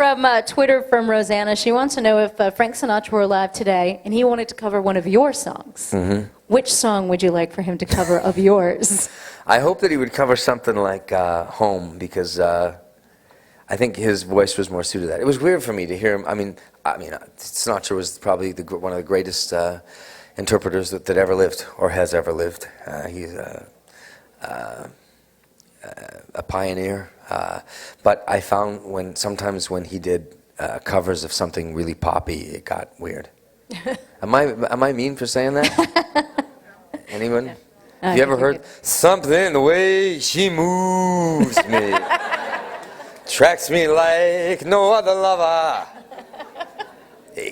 from Twitter from Rosanna. She wants to know if Frank Sinatra were alive today and he wanted to cover one of your songs. Mm-hmm. Which song would you like for him to cover of yours? I hope that he would cover something like Home, because I think his voice was more suited to that. It was weird for me to hear him. I mean, Sinatra was probably one of the greatest interpreters that ever lived or has ever lived. He's a pioneer. But I found sometimes when he did covers of something really poppy, it got weird. Am I mean for saying that? Anyone? Have you ever heard something the way she moves me? Tracks me like no other lover.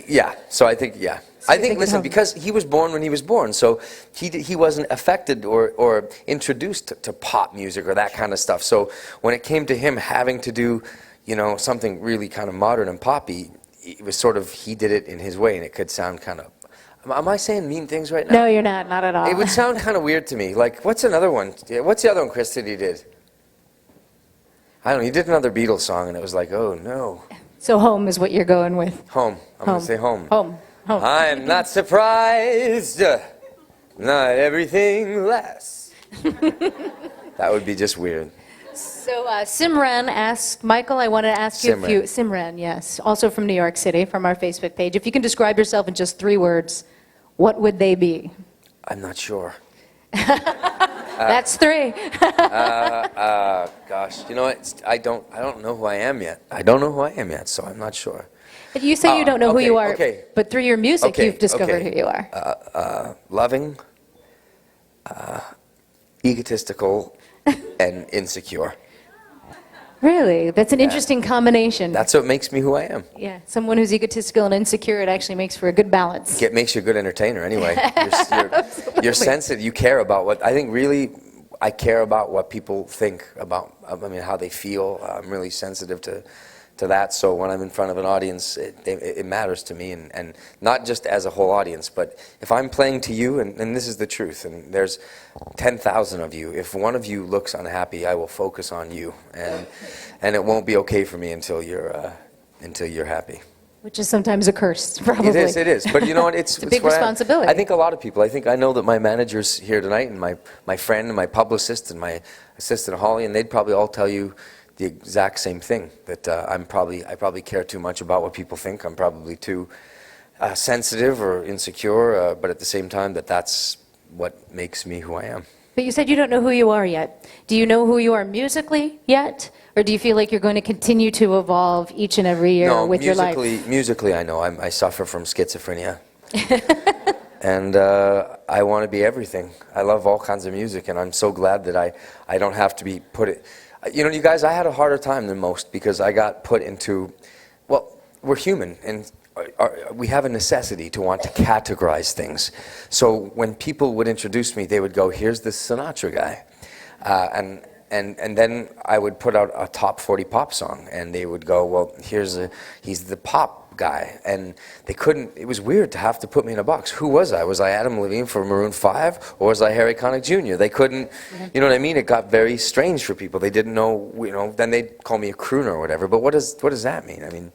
Yeah, so I think, yeah. I think, listen, because he was born when he was born, so he wasn't affected or introduced to pop music or that kind of stuff. So when it came to him having to do, something really kind of modern and poppy, it was sort of, he did it in his way, and it could sound kind of, am I saying mean things right now? No, you're not at all. It would sound kind of weird to me. Like, what's another one? What's the other one, Chris, that he did? I don't know, he did another Beatles song, and it was like, oh, no. So Home is what you're going with. Home. I'm going to say Home. Home. Home. I'm not surprised. Not everything less. That would be just weird. So Simran asked, Michael, I want to ask you Simran. Simran, yes, also from New York City, from our Facebook page. If you can describe yourself in just 3 words, what would they be? I'm not sure. That's 3. Gosh, you know what? I don't know who I am yet. I don't know who I am yet, so I'm not sure. But you say you don't know who you are, okay. but through your music you've discovered who you are. Loving, egotistical, and insecure. Really? That's an interesting combination. That's what makes me who I am. Yeah, someone who's egotistical and insecure, it actually makes for a good balance. It makes you a good entertainer anyway. You're sensitive. You care about what, I think really, I care about what people think about, how they feel. I'm really sensitive to that, so when I'm in front of an audience, it matters to me, and not just as a whole audience, but if I'm playing to you, and this is the truth, and there's 10,000 of you, if one of you looks unhappy, I will focus on you, and it won't be okay for me until you're happy. Which is sometimes a curse, probably. It is, but you know what, it's a big responsibility. I think a lot of people, I know that my manager's here tonight, and my friend, and my publicist, and my assistant Holly, and they'd probably all tell you the exact same thing, that I probably care too much about what people think. I'm probably too sensitive or insecure, but at the same time, that's what makes me who I am. But you said you don't know who you are yet. Do you know who you are musically yet? Or do you feel like you're going to continue to evolve each and every year with your life? Musically, I know. I suffer from schizophrenia. And I want to be everything. I love all kinds of music, and I'm so glad that I don't have to be put it. You guys, I had a harder time than most because I got put into, well, we're human, and we have a necessity to want to categorize things. So when people would introduce me, they would go, here's this Sinatra guy. And then I would put out a top 40 pop song, and they would go, well, he's the pop guy. And they couldn't, it was weird to have to put me in a box. Who was I? Was I Adam Levine for Maroon 5, or was I Harry Connick Jr.? They couldn't, you know what I mean? It got very strange for people. They didn't know, then they'd call me a crooner or whatever. But what does that mean?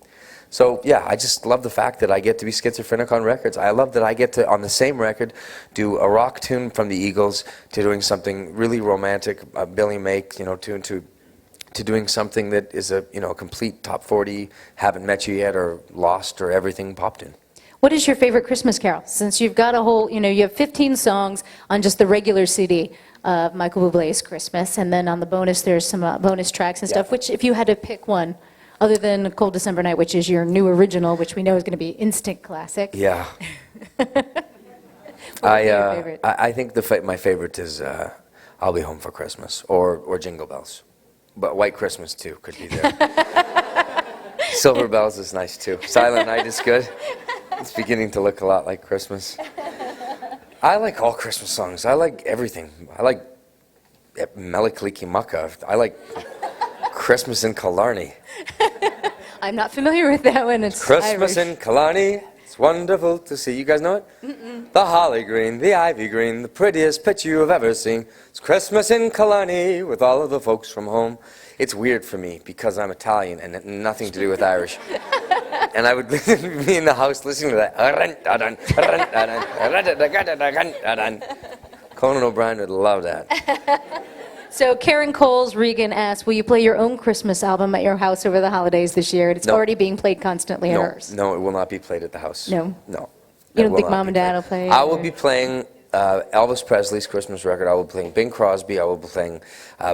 So yeah, I just love the fact that I get to be schizophrenic on records. I love that I get to, on the same record, do a rock tune from the Eagles, to doing something really romantic, Billy Make, tune to doing something that is a complete top 40, Haven't Met You Yet, or Lost, or Everything popped in. What is your favorite Christmas carol? Since you've got a whole, you have 15 songs on just the regular CD of Michael Bublé's Christmas, and then on the bonus there's some bonus tracks and stuff. Which, if you had to pick one, other than Cold December Night, which is your new original, which we know is going to be instant classic. Yeah. I think my favorite is I'll Be Home for Christmas, or Jingle Bells. But White Christmas, too, could be there. Silver Bells is nice, too. Silent Night is good. It's beginning to look a lot like Christmas. I like all Christmas songs. I like everything. I like Melikilikimaka. I like Christmas in Killarney. I'm not familiar with that one. It's Christmas Irish. in Killarney. It's wonderful to see. You guys know it? Mm-mm. The holly green, the ivy green, the prettiest pitch you have ever seen. It's Christmas in Killarney with all of the folks from home. it's weird for me because I'm Italian and nothing to do with Irish. And I would be in the house listening to that. Conan O'Brien would love that. So Karen Coles Regan asks, will you play your own Christmas album at your house over the holidays this year? It's No. already being played constantly at hers. No, it will not be played at the house. No? No. You It don't will think not Mom be and Dad played. will play it, I will or- be playing Elvis Presley's Christmas record. I will be playing Bing Crosby. I will be playing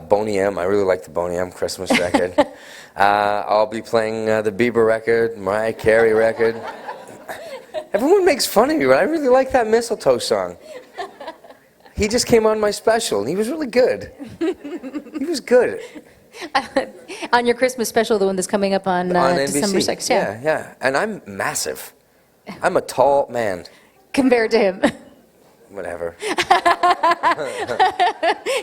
Boney M. I really like the Boney M. Christmas record. I'll be playing the Bieber record, Mariah Carey record. Everyone makes fun of me, but I really like that Mistletoe song. He just came on my special, and he was really good. He was good. On your Christmas special, the one that's coming up on December NBC. 6th. Yeah. Yeah. And I'm massive. I'm a tall man. Compared to him. Whatever.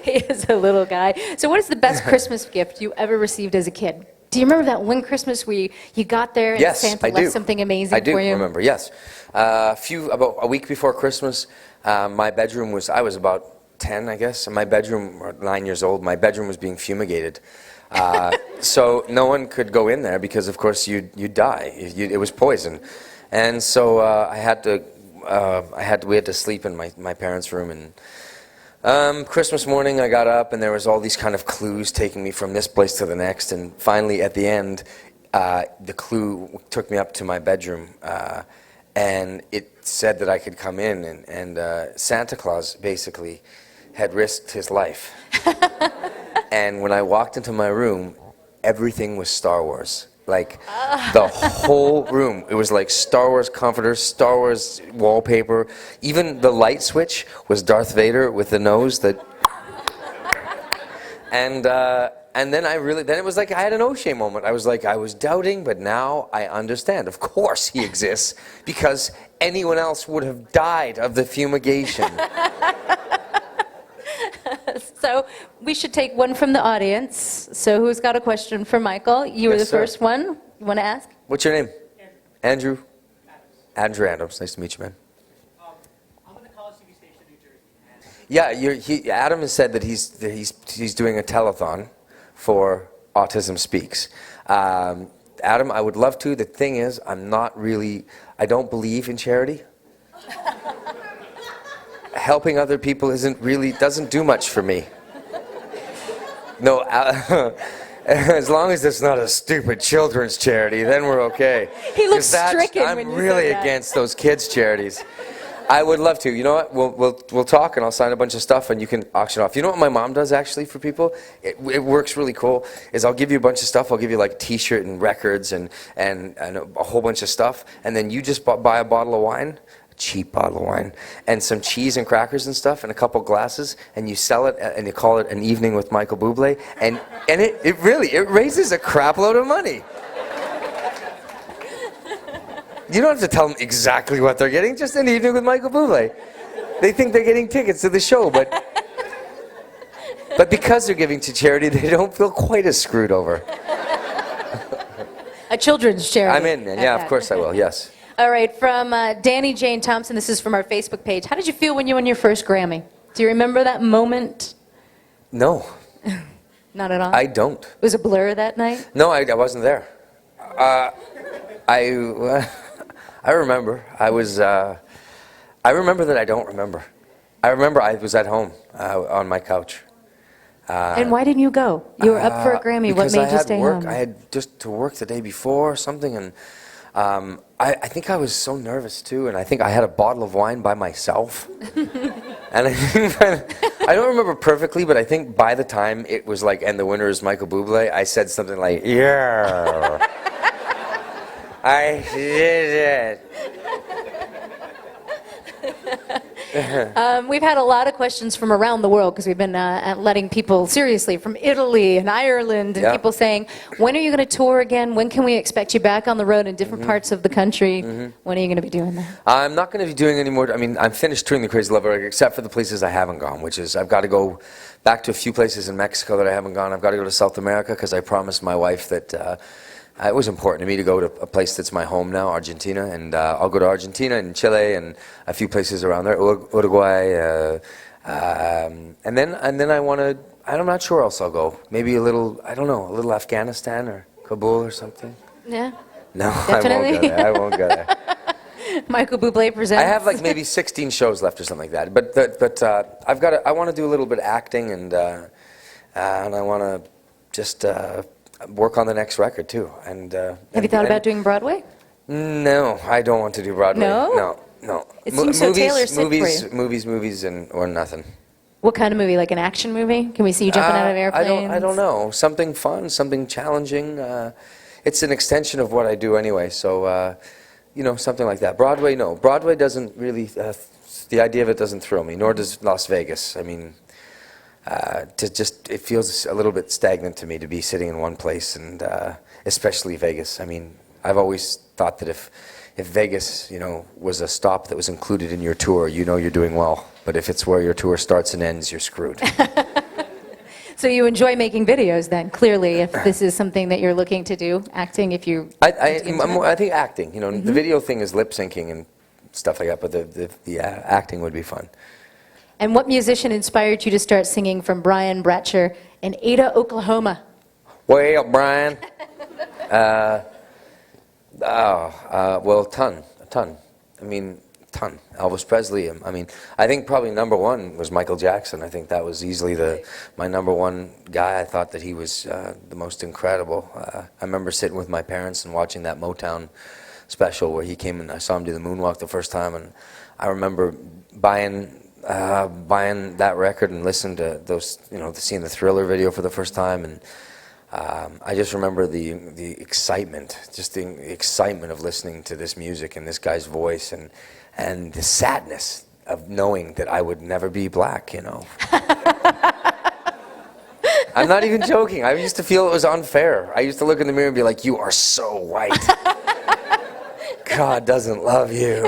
He is a little guy. So what is the best Christmas gift you ever received as a kid? Do you remember that one Christmas where you got there and Yes, Santa I left do. something amazing I do for you? remember, yes. About a week before Christmas, my bedroom was, I was about 10, I guess, and my bedroom, or 9 years old, my bedroom was being fumigated. So no one could go in there because, of course, you'd die. It was poison. And so we had to sleep in my parents' room. And Christmas morning, I got up, and there was all these kind of clues taking me from this place to the next. And finally, at the end, the clue took me up to my bedroom, and it said that I could come in. And Santa Claus basically had risked his life. And when I walked into my room, everything was Star Wars. Like, the whole room. It was like Star Wars comforters, Star Wars wallpaper. Even the light switch was Darth Vader with the nose that... And then then it was like I had an O'Shea moment. I was like, I was doubting, but now I understand. Of course he exists, because anyone else would have died of the fumigation. So we should take one from the audience. So who's got a question for Michael? You were Yes, the sir. first one. You want to ask? What's your name? Andrew? Andrew Adams. Nice to meet you, man. I'm in the College TV station in New Jersey. Yeah, Adam has said that he's doing a telethon for Autism Speaks. Adam, I would love to. The thing is, I don't believe in charity. Helping other people doesn't do much for me. No, as long as it's not a stupid children's charity, then we're okay. He looks 'Cause stricken I'm when you really said that. against those kids' charities. I would love to. You know what? We'll talk, and I'll sign a bunch of stuff, and you can auction off. You know what my mom does actually for people? It works really cool. Is I'll give you a bunch of stuff. I'll give you like a T-shirt and records and a whole bunch of stuff, and then you just buy a bottle of wine. Cheap bottle of wine, and some cheese and crackers and stuff, and a couple glasses, and you sell it, and you call it an evening with Michael Bublé, and it really raises a crap load of money. You don't have to tell them exactly what they're getting, just an evening with Michael Bublé. They think they're getting tickets to the show, but because they're giving to charity, they don't feel quite as screwed over. A children's charity. I'm in, and yeah, of course I will, yes. All right, from Danny Jane Thompson, this is from our Facebook page. How did you feel when you won your first Grammy? Do you remember that moment? No, Not at all? I don't. It was a blur that night? No, I wasn't there. I remember. I remember that I don't remember. I remember I was at home on my couch. And why didn't you go? You were up for a Grammy. What Because made I you had stay work. home? I had just to work the day before or something, and I think I was so nervous too, and I think I had a bottle of wine by myself. And I don't remember perfectly, but I think by the time it was like, and the winner is Michael Bublé, I said something like, yeah, I did it. We've had a lot of questions from around the world because we've been letting people, seriously, from Italy and Ireland, and Yeah. people saying, when are you going to tour again? When can we expect you back on the road in different parts of the country? When are you going to be doing that? I'm not going to be doing any more. I mean, I'm finished touring the Crazy Love record, except for the places I haven't gone, which is I've got to go back to a few places in Mexico that I haven't gone. I've got to go to South America because I promised my wife that it was important to me to go to a place that's my home now, Argentina, and I'll go to Argentina and Chile and a few places around there, Uruguay, and then I want I'm not sure else I'll go. Maybe a little, I don't know, a little Afghanistan or Kabul or something. Yeah. No, Definitely. I won't go there. I won't go there. Michael Bublé presents. I have like maybe 16 shows left or something like that. But I've got. I want to do a little bit of acting, and I want to just work on the next record too. And Have you thought about doing Broadway? No, I don't want to do Broadway. No? No. It seems so tailor-sick for you. Movies, and or nothing. What kind of movie? Like an action movie? Can we see you jumping out of airplanes? I don't know. Something fun, something challenging. It's an extension of what I do anyway. So, something like that. Broadway, no. Broadway doesn't really. The idea of it doesn't thrill me. Nor does Las Vegas. I mean, it feels a little bit stagnant to me to be sitting in one place, and especially Vegas. I mean, I've always thought that if Vegas, was a stop that was included in your tour, you're doing well. But if it's where your tour starts and ends, you're screwed. So you enjoy making videos then, clearly, if this is something that you're looking to do, acting, if you... I think acting, the video thing is lip syncing and stuff like that, but the acting would be fun. And what musician inspired you to start singing from Brian Bratcher in Ada, Oklahoma? Well, Brian, well, a ton. I mean, ton. Elvis Presley. I mean, I think probably number one was Michael Jackson. I think that was easily my number one guy. I thought that he was the most incredible. I remember sitting with my parents and watching that Motown special where he came and I saw him do the moonwalk the first time, and I remember buying that record and listening to those, seeing the Thriller video for the first time, and I just remember the excitement, just the excitement of listening to this music and this guy's voice, and the sadness of knowing that I would never be black, I'm not even joking. I used to feel it was unfair. I used to look in the mirror and be like, you are so white. God doesn't love you.